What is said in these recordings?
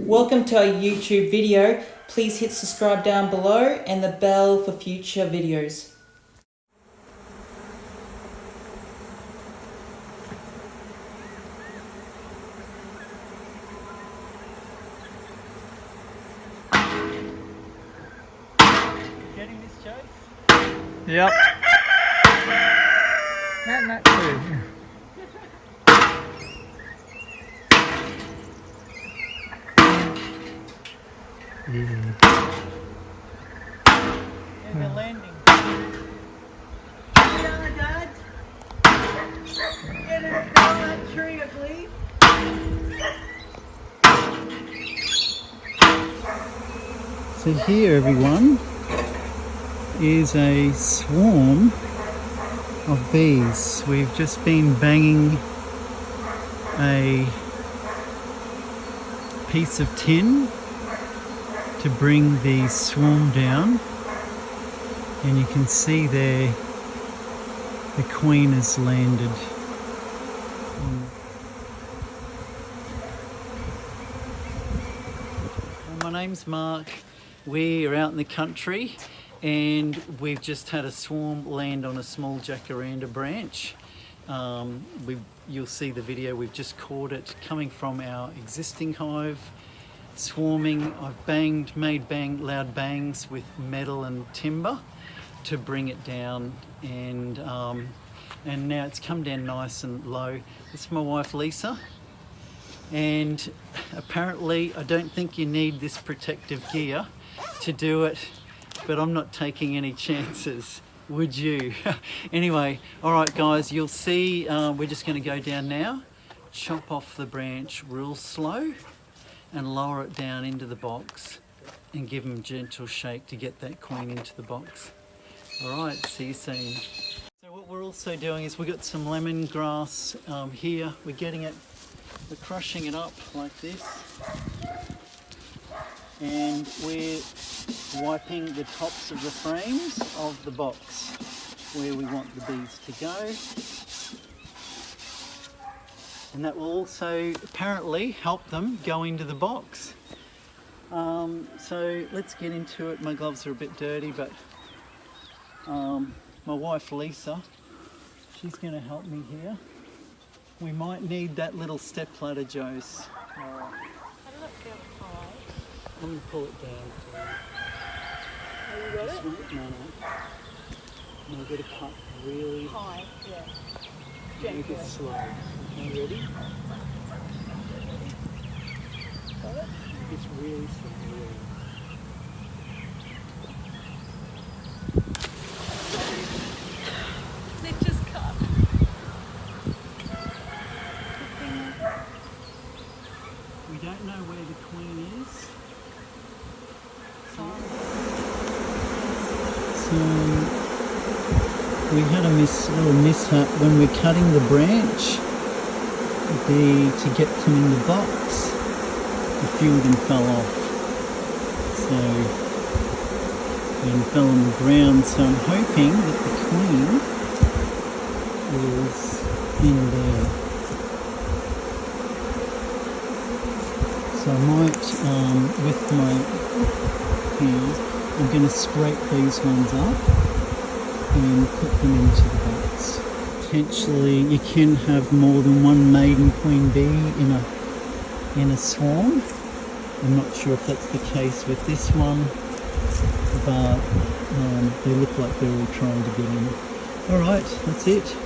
Welcome to our YouTube video. Please hit subscribe down below and the bell for future videos. Getting this, Chase? Yep. That too. Yeah. And the landing. Yeah, Dad. Get it down that tree, I believe. So here, everyone, is a swarm of bees. We've just been banging a piece of tin to bring the swarm down, and you can see there the queen has landed. Well, my name's Mark. We are out in the country and we've just had a swarm land on a small jacaranda branch. You'll see the video, we've just caught it coming from our existing hive, swarming. I've made loud bangs with metal and timber to bring it down, and now it's come down nice and low. This is my wife Lisa, and apparently I don't think you need this protective gear to do it, but I'm not taking any chances. Would you? Anyway, all right guys, you'll see we're just going to go down now, chop off the branch real slow and lower it down into the box and give them a gentle shake to get that queen into the box. All right, see you soon. So what we're also doing is we've got some lemongrass here. We're crushing it up like this, and we're wiping the tops of the frames of the box where we want the bees to go, and that will also apparently help them go into the box. So let's get into it. My gloves are a bit dirty, but my wife Lisa, she's going to help me here. We might need that little step ladder, Jose. How does that feel high? I'm going to pull it down. Have you got it? No. No, we've got to cut really High, yeah. make it slow. Are you ready? Got it? It's really slow. Really. They've just cut. We don't know where the queen is. So we had a little mishap when we're cutting the branch. To get them in the box, a few of them fell off. And fell on the ground. So I'm hoping that the queen is in there. So I might, with my hands, I'm going to scrape these ones up and put them into the box. Potentially you can have more than one maiden queen bee in a swarm. I'm not sure if that's the case with this one, but they look like they're all trying to get in. Alright, that's it.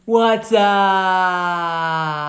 What's up?